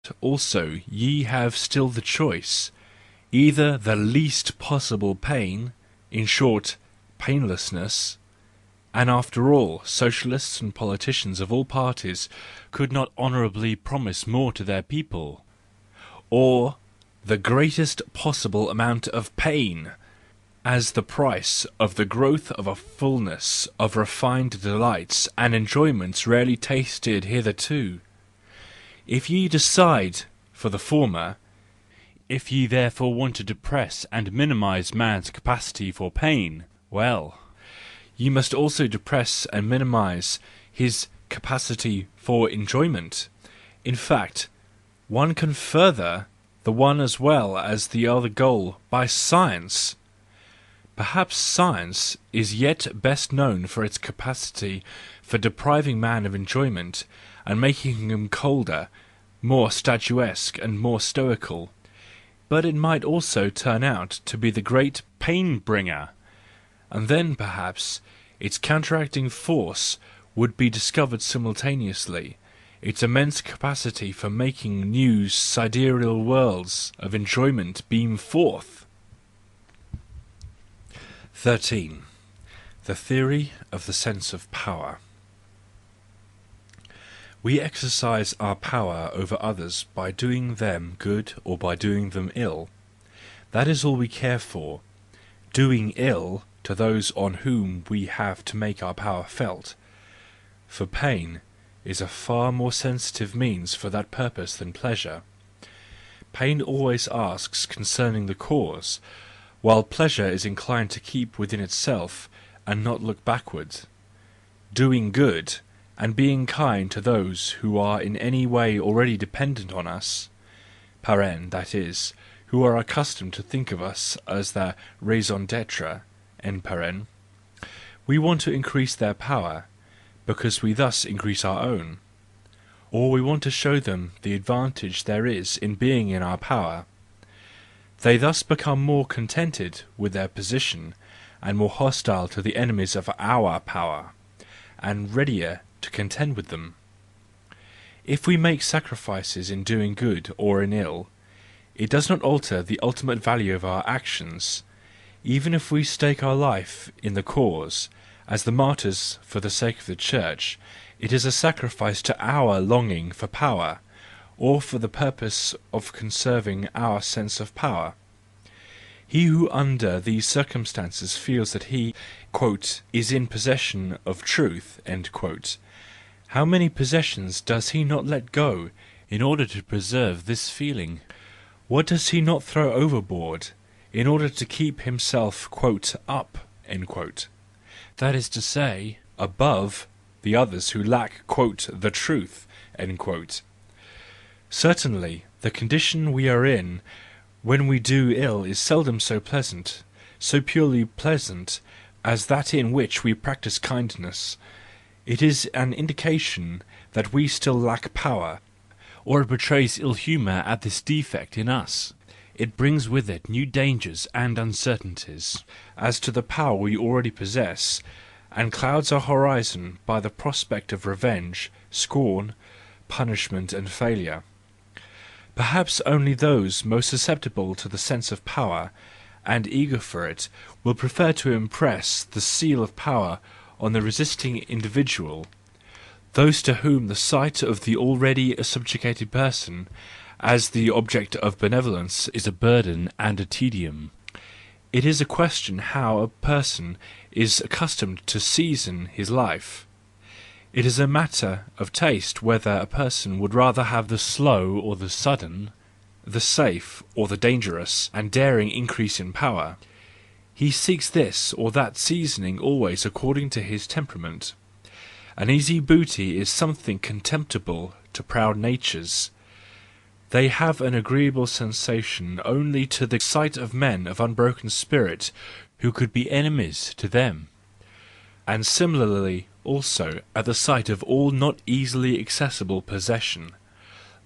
that also ye have still the choice, either the least possible pain, in short, painlessness. And after all, socialists and politicians of all parties could not honourably promise more to their people, or the greatest possible amount of pain, as the price of the growth of a fullness of refined delights and enjoyments rarely tasted hitherto. If ye decide for the former, if ye therefore want to depress and minimise man's capacity for pain, well, ye must also depress and minimise his capacity for enjoyment. In fact, one can further the one as well as the other goal by science. Perhaps science is yet best known for its capacity for depriving man of enjoyment and making him colder, more statuesque and more stoical, but it might also turn out to be the great pain-bringer, and then perhaps its counteracting force would be discovered simultaneously, its immense capacity for making new sidereal worlds of enjoyment beam forth. 13. The theory of the sense of power. We exercise our power over others by doing them good or by doing them ill. That is all we care for. Doing ill to those on whom we have to make our power felt. For pain is a far more sensitive means for that purpose than pleasure. Pain always asks concerning the cause, while pleasure is inclined to keep within itself and not look backward. Doing good and being kind to those who are in any way already dependent on us, that is, who are accustomed to think of us as their raison d'etre, we want to increase their power, because we thus increase our own. Or we want to show them the advantage there is in being in our power. They thus become more contented with their position and more hostile to the enemies of our power, and readier to contend with them. If we make sacrifices in doing good or in ill, it does not alter the ultimate value of our actions. Even if we stake our life in the cause, as the martyrs for the sake of the Church, it is a sacrifice to our longing for power, or for the purpose of conserving our sense of power. He who under these circumstances feels that he "is in possession of truth," how many possessions does he not let go in order to preserve this feeling? What does he not throw overboard in order to keep himself "up," that is to say, above the others who lack "the truth"? Certainly, the condition we are in when we do ill is seldom so pleasant, so purely pleasant, as that in which we practise kindness. It is an indication that we still lack power, or it betrays ill humour at this defect in us. It brings with it new dangers and uncertainties as to the power we already possess, and clouds our horizon by the prospect of revenge, scorn, punishment and failure. Perhaps only those most susceptible to the sense of power, and eager for it, will prefer to impress the seal of power on the resisting individual, those to whom the sight of the already subjugated person as the object of benevolence is a burden and a tedium. It is a question how a person is accustomed to season his life. It is a matter of taste whether a person would rather have the slow or the sudden, the safe or the dangerous and daring increase in power. He seeks this or that seasoning always according to his temperament. An easy booty is something contemptible to proud natures. They have an agreeable sensation only to the sight of men of unbroken spirit who could be enemies to them, and similarly also at the sight of all not easily accessible possession.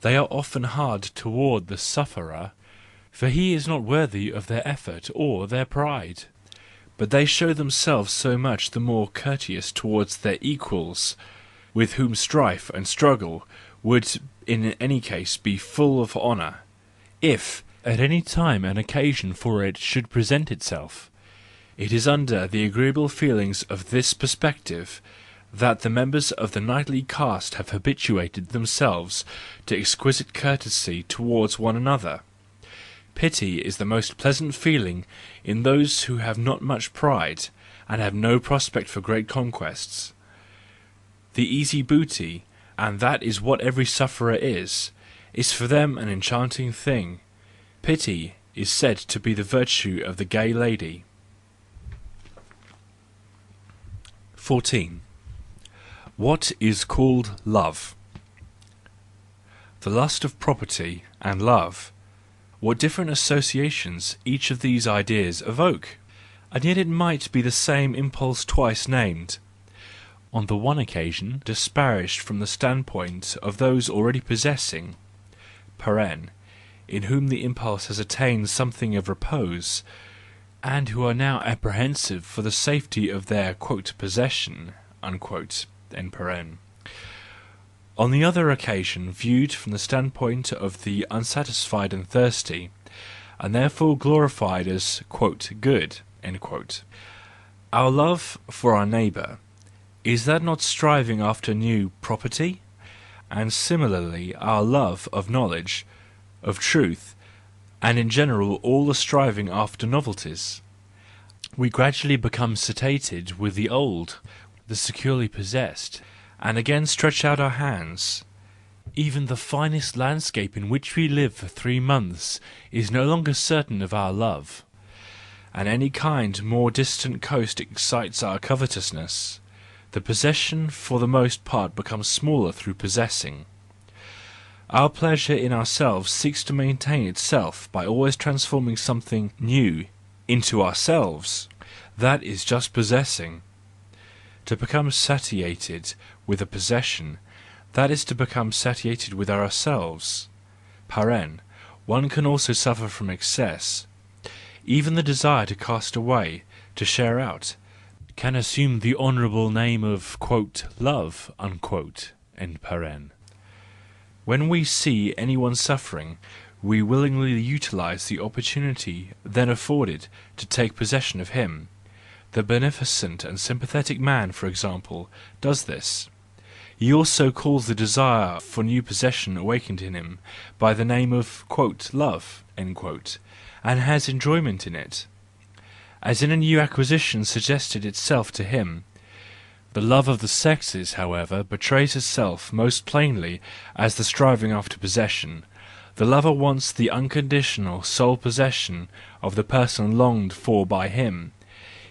They are often hard toward the sufferer, for he is not worthy of their effort or their pride, but they show themselves so much the more courteous towards their equals, with whom strife and struggle would in any case be full of honour, if at any time an occasion for it should present itself. It is under the agreeable feelings of this perspective that the members of the knightly caste have habituated themselves to exquisite courtesy towards one another. Pity is the most pleasant feeling in those who have not much pride, and have no prospect for great conquests. The easy booty, and that is what every sufferer is for them an enchanting thing. Pity is said to be the virtue of the gay lady. 14. What is called love? The lust of property and love. What different associations each of these ideas evoke! And yet it might be the same impulse twice named. On the one occasion disparaged from the standpoint of those already possessing (in whom the impulse has attained something of repose, and who are now apprehensive for the safety of their "possession." On the other occasion viewed from the standpoint of the unsatisfied and thirsty, and therefore glorified as "good." Our love for our neighbour, is that not striving after new property? And similarly our love of knowledge, of truth, and in general all the striving after novelties. We gradually become satiated with the old, the securely possessed, and again stretch out our hands. Even the finest landscape in which we live for 3 months is no longer certain of our love, and any kind more distant coast excites our covetousness. The possession for the most part becomes smaller through possessing. Our pleasure in ourselves seeks to maintain itself by always transforming something new into ourselves. That is just possessing. To become satiated with a possession, that is to become satiated with ourselves. One can also suffer from excess. Even the desire to cast away, to share out, can assume the honourable name of "love." When we see anyone suffering, we willingly utilise the opportunity then afforded to take possession of him. The beneficent and sympathetic man, for example, does this. He also calls the desire for new possession awakened in him by the name of "love," and has enjoyment in it, as in a new acquisition suggested itself to him. The love of the sexes, however, betrays itself most plainly as the striving after possession. The lover wants the unconditional sole possession of the person longed for by him.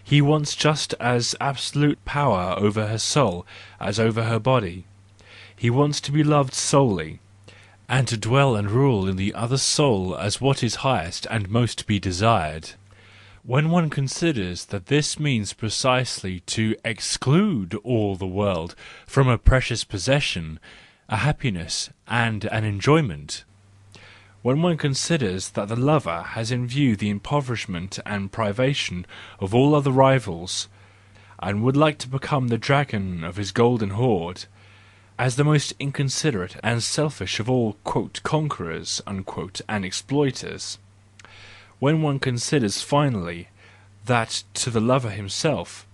He wants just as absolute power over her soul as over her body. He wants to be loved solely, and to dwell and rule in the other soul as what is highest and most to be desired. When one considers that this means precisely to exclude all the world from a precious possession, a happiness and an enjoyment, when one considers that the lover has in view the impoverishment and privation of all other rivals, and would like to become the dragon of his golden hoard, as the most inconsiderate and selfish of all "conquerors" and exploiters, when one considers finally that to the lover himself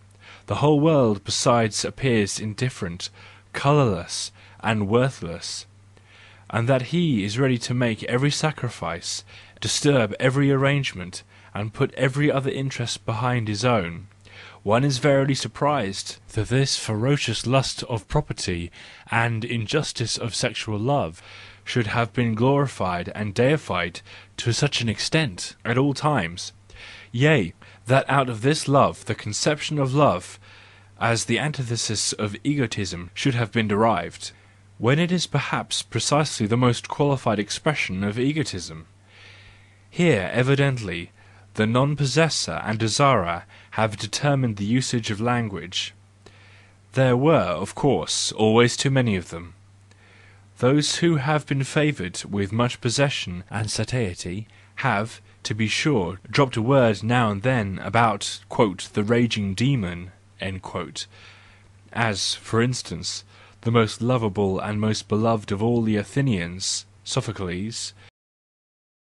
the whole world besides appears indifferent, colourless and worthless, and that he is ready to make every sacrifice, disturb every arrangement, and put every other interest behind his own, one is verily surprised that this ferocious lust of property and injustice of sexual love should have been glorified and deified to such an extent at all times, yea, that out of this love the conception of love as the antithesis of egotism should have been derived, when it is perhaps precisely the most qualified expression of egotism. Here evidently the non-possessor and desirer have determined the usage of language. There were, of course, always too many of them. Those who have been favoured with much possession and satiety have, to be sure, dropped a word now and then about "the raging demon," as, for instance, the most lovable and most beloved of all the Athenians, Sophocles,